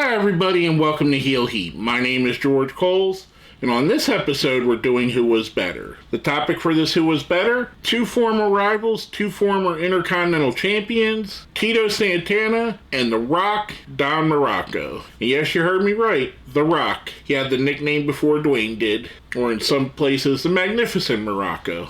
Hi everybody and welcome to Heel Heat. My name is George Coles, and on this episode we're doing Who Was Better. The topic for this Who Was Better? Two former rivals, two former Intercontinental Champions, Tito Santana and The Rock, Don Muraco. And yes, you heard me right, The Rock. He had the nickname before Dwayne did, or in some places, the Magnificent Muraco.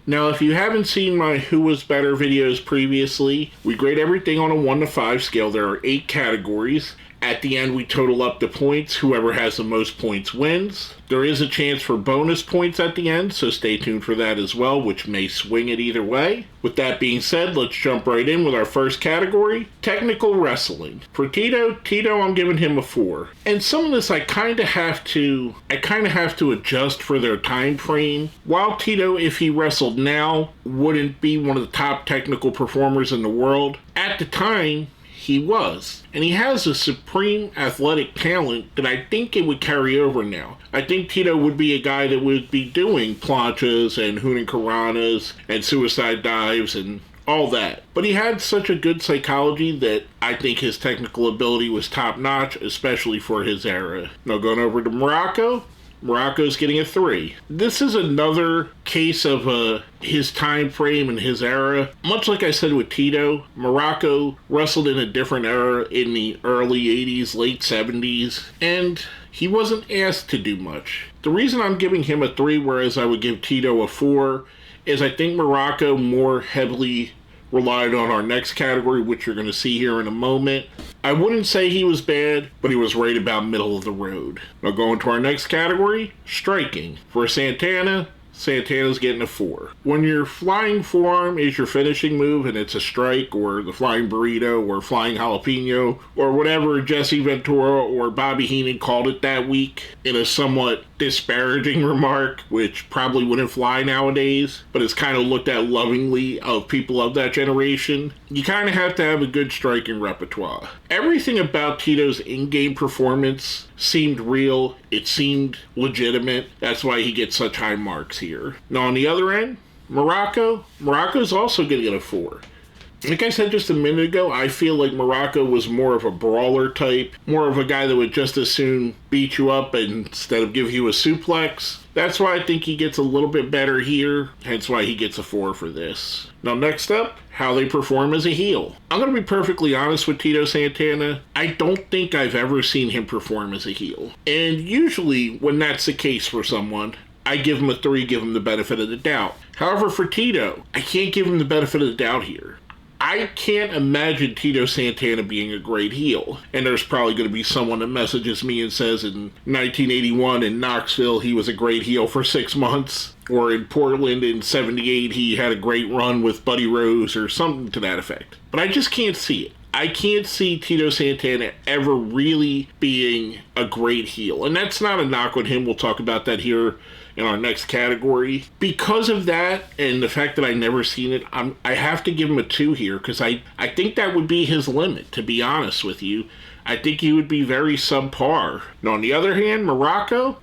Now, if you haven't seen my Who Was Better videos previously, we grade everything on a 1 to 5 scale. There are 8 categories. At the end, we total up the points. Whoever has the most points wins. There is a chance for bonus points at the end, so stay tuned for that as well, which may swing it either way. With that being said, let's jump right in with our first category, technical wrestling. For Tito, I'm giving him a 4. And some of this I kind of have to adjust for their time frame. While Tito, if he wrestled now, wouldn't be one of the top technical performers in the world, at the time, he was. And he has a supreme athletic talent that I think it would carry over now. I think Tito would be a guy that would be doing planchas and Hurricanranas and suicide dives and all that. But he had such a good psychology that I think his technical ability was top notch, especially for his era. Now going over to Muraco. Muraco's getting a 3. This is another case of his time frame and his era. Much like I said with Tito, Muraco wrestled in a different era in the early 80s, late 70s, and he wasn't asked to do much. The reason I'm giving him a 3, whereas I would give Tito a 4, is I think Muraco more heavily relied on our next category, which you're going to see here in a moment. I wouldn't say he was bad, but he was right about middle of the road. Now going to our next category, striking. For Santana's getting a 4. When your flying forearm is your finishing move and it's a strike, or the flying burrito, or flying jalapeno, or whatever Jesse Ventura or Bobby Heenan called it that week in a somewhat disparaging remark, which probably wouldn't fly nowadays, but it's kind of looked at lovingly of people of that generation, you kind of have to have a good striking repertoire. Everything about Tito's in-game performance seemed real. It seemed legitimate. That's why he gets such high marks here. Now on the other end, Muraco's also going to get a 4. Like I said just a minute ago, I feel like Muraco was more of a brawler type, more of a guy that would just as soon beat you up instead of give you a suplex. That's why I think he gets a little bit better here, hence why he gets a 4 for this. Now next up, how they perform as a heel. I'm going to be perfectly honest with Tito Santana. I don't think I've ever seen him perform as a heel. And usually when that's the case for someone, I give him a 3, give him the benefit of the doubt. However, for Tito, I can't give him the benefit of the doubt here. I can't imagine Tito Santana being a great heel. And there's probably going to be someone that messages me and says in 1981 in Knoxville he was a great heel for 6 months. Or in Portland in 78 he had a great run with Buddy Rose or something to that effect. But I just can't see it. I can't see Tito Santana ever really being a great heel. And that's not a knock on him. We'll talk about that here in our next category. Because of that and the fact that I never seen it, I have to give him a 2 here because I think that would be his limit, to be honest with you. I think he would be very subpar. Now, on the other hand, Muraco,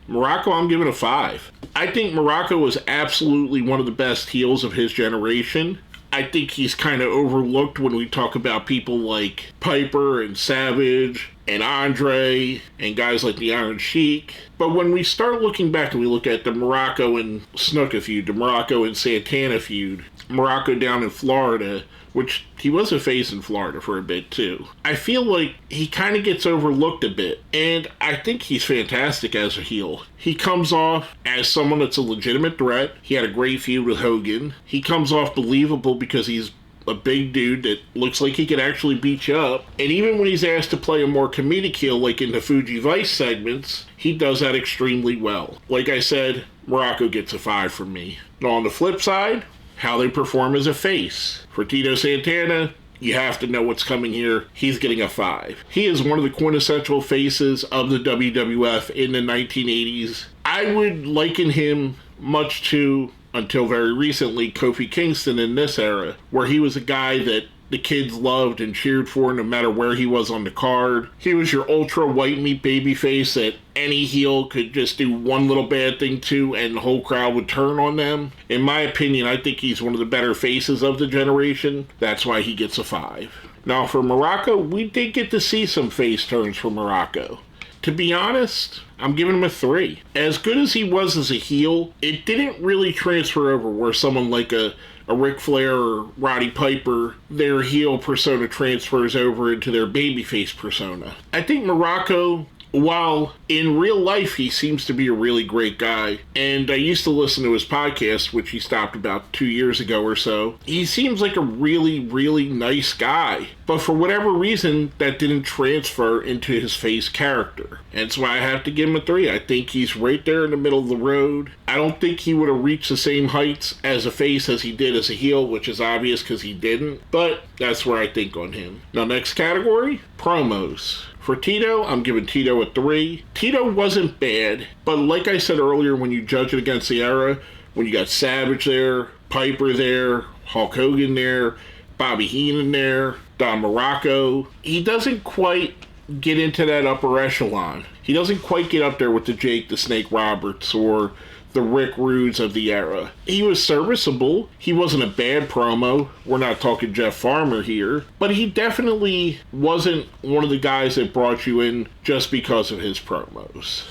I'm giving a 5. I think Muraco was absolutely one of the best heels of his generation. I think he's kind of overlooked when we talk about people like Piper and Savage and Andre and guys like the Iron Sheik. But when we start looking back and we look at the Muraco and Snuka feud, the Muraco and Santana feud, Muraco down in Florida, which he was a face in Florida for a bit too, I feel like he kind of gets overlooked a bit. And I think he's fantastic as a heel. He comes off as someone that's a legitimate threat. He had a great feud with Hogan. He comes off believable because he's a big dude that looks like he could actually beat you up. And even when he's asked to play a more comedic heel, like in the Fuji Vice segments, he does that extremely well. Like I said, Muraco gets a 5 from me. Now on the flip side, how they perform as a face. For Tito Santana, you have to know what's coming here. He's getting a 5. He is one of the quintessential faces of the WWF in the 1980s. I would liken him much to, until very recently, Kofi Kingston in this era, where he was a guy that the kids loved and cheered for no matter where he was on the card. He was your ultra white meat babyface that any heel could just do one little bad thing to and the whole crowd would turn on them. In my opinion, I think he's one of the better faces of the generation. That's why he gets a 5. Now for Muraco, we did get to see some face turns from Muraco. To be honest, I'm giving him a 3. As good as he was as a heel, it didn't really transfer over where someone like a Ric Flair or Roddy Piper, their heel persona transfers over into their babyface persona. I think Muraco, while in real life he seems to be a really great guy, and I used to listen to his podcast, which he stopped about 2 years ago or so, he seems like a really, really nice guy. But for whatever reason, that didn't transfer into his face character. And that's why I have to give him a 3. I think he's right there in the middle of the road. I don't think he would have reached the same heights as a face as he did as a heel, which is obvious because he didn't. But that's where I think on him. Now, next category, promos. For Tito, I'm giving Tito a 3. Tito wasn't bad, but like I said earlier, when you judge it against the era, when you got Savage there, Piper there, Hulk Hogan there, Bobby Heenan there, Don Muraco, he doesn't quite get into that upper echelon. He doesn't quite get up there with the Jake the Snake Roberts or the Rick Rudes of the era. He was serviceable. He wasn't a bad promo. We're not talking Jeff Farmer here. But he definitely wasn't one of the guys that brought you in just because of his promos.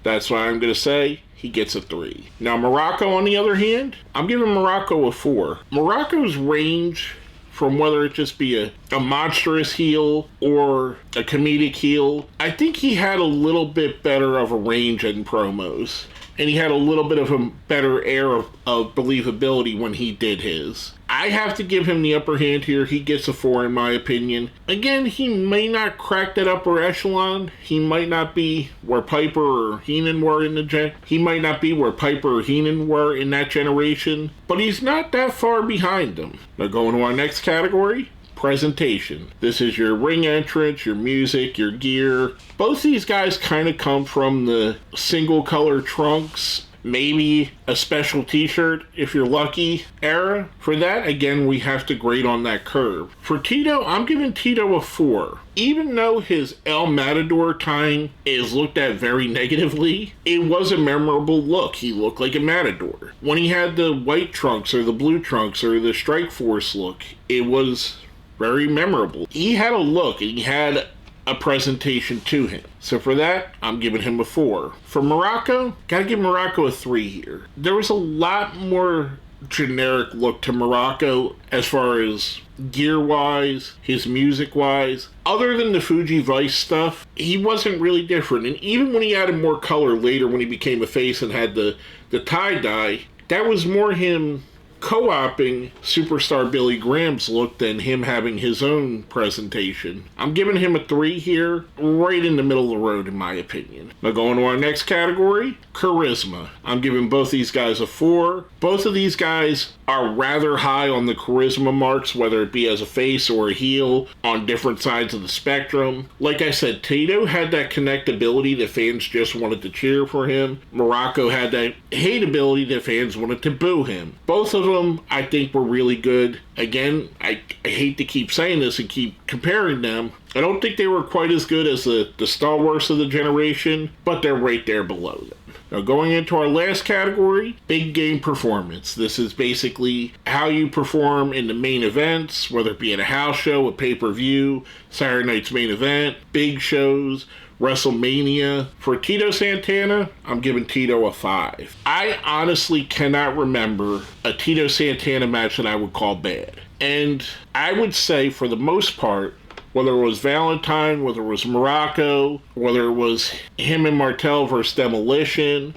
That's why I'm going to say he gets a 3. Now, Muraco, on the other hand, I'm giving Muraco a 4. Muraco's range, from whether it just be a monstrous heel or a comedic heel, I think he had a little bit better of a range in promos. And he had a little bit of a better air of believability when he did his. I have to give him the upper hand here. He gets a 4 in my opinion. Again, he may not crack that upper echelon. He might not be where Piper or Heenan were in the he might not be where Piper or Heenan were in that generation, but he's not that far behind them. Now going to our next category, presentation. This is your ring entrance, your music, your gear. Both these guys kind of come from the single color trunks, maybe a special t-shirt if you're lucky era. For that, again, we have to grade on that curve. For Tito, I'm giving Tito a 4. Even though his El Matador time is looked at very negatively, it was a memorable look. He looked like a matador. When he had the white trunks or the blue trunks or the Strike Force look, it was very memorable. He had a look and he had a presentation to him. So for that, I'm giving him a 4. For Muraco, gotta give Muraco a 3 here. There was a lot more generic look to Muraco as far as gear-wise, his music-wise. Other than the Fuji Vice stuff, he wasn't really different. And even when he added more color later when he became a face and had the tie-dye, that was more him co-opting Superstar Billy Graham's look than him having his own presentation. I'm giving him a 3 here, right in the middle of the road in my opinion. Now going to our next category, charisma. I'm giving both these guys a 4. Both of these guys are rather high on the charisma marks, whether it be as a face or a heel on different sides of the spectrum. Like I said, Tito had that connectability that fans just wanted to cheer for him. Muraco had that hateability that fans wanted to boo him. Both of them, I think, were really good. Again, I hate to keep saying this and keep comparing them. I don't think they were quite as good as the stalwarts of the generation, but they're right there below them. Now going into our last category, big game performance. This is basically how you perform in the main events, whether it be at a house show, a pay-per-view, Saturday night's main event, big shows, WrestleMania. For Tito Santana, I'm giving Tito a 5. I honestly cannot remember a Tito Santana match that I would call bad. And I would say for the most part, whether it was Valentine, whether it was Muraco, whether it was him and Martel versus Demolition,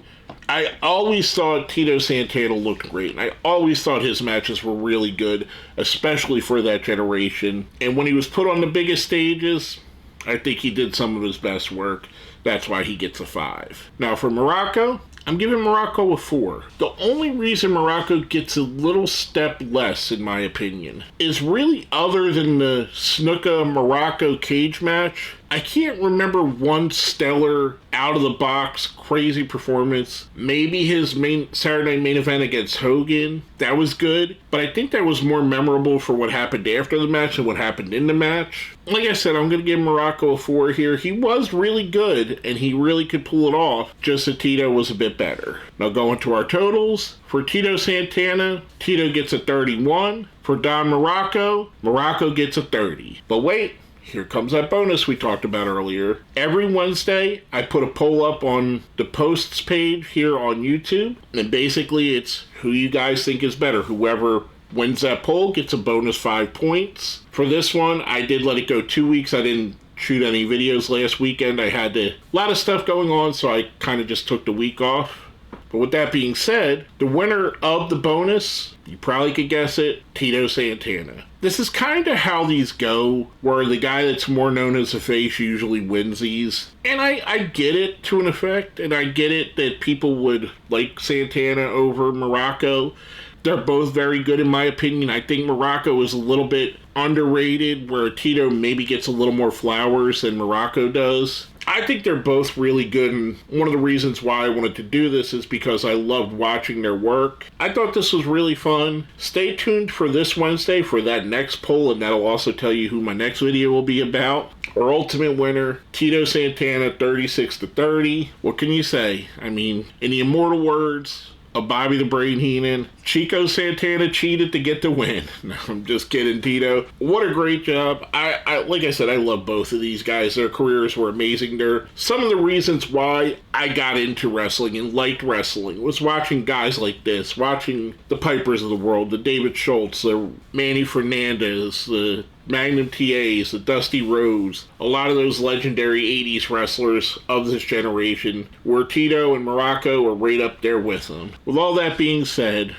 I always thought Tito Santana looked great. And I always thought his matches were really good, especially for that generation. And when he was put on the biggest stages, I think he did some of his best work. That's why he gets a 5. Now for Muraco, I'm giving Muraco a 4. The only reason Muraco gets a little step less, in my opinion, is really other than the Snuka Muraco cage match. I can't remember one stellar, out-of-the-box, crazy performance. Maybe his Saturday main event against Hogan. That was good. But I think that was more memorable for what happened after the match than what happened in the match. Like I said, I'm going to give Muraco a 4 here. He was really good, and he really could pull it off. Just that Tito was a bit better. Now going to our totals. For Tito Santana, Tito gets a 31. For Don Muraco, Muraco gets a 30. But wait, here comes that bonus we talked about earlier. Every Wednesday, I put a poll up on the posts page here on YouTube. And basically, it's who you guys think is better. Whoever wins that poll gets a bonus 5 points. For this one, I did let it go 2 weeks. I didn't shoot any videos last weekend. I had a lot of stuff going on, so I kind of just took the week off. But with that being said, the winner of the bonus, you probably could guess it, Tito Santana. This is kind of how these go, where the guy that's more known as a face usually wins these. And I get it to an effect, and I get it that people would like Santana over Muraco. They're both very good in my opinion. I think Muraco is a little bit underrated, where Tito maybe gets a little more flowers than Muraco does. I think they're both really good, and one of the reasons why I wanted to do this is because I loved watching their work. I thought this was really fun. Stay tuned for this Wednesday for that next poll, and that'll also tell you who my next video will be about. Our ultimate winner, Tito Santana, 36-30. What can you say? I mean, in the immortal words of Bobby the Brain Heenan, Chico Santana cheated to get the win. No, I'm just kidding, Tito. What a great job. I like I said, I love both of these guys. Their careers were amazing. They're some of the reasons why I got into wrestling and liked wrestling was watching guys like this, watching the Pipers of the world, the David Schultz, the Manny Fernandez, the Magnum TAs, the Dusty Rhodes, a lot of those legendary 80s wrestlers of this generation, where Tito and Muraco are right up there with them. With all that being said,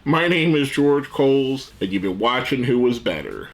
my name is George Coles, and you've been watching Who Was Better.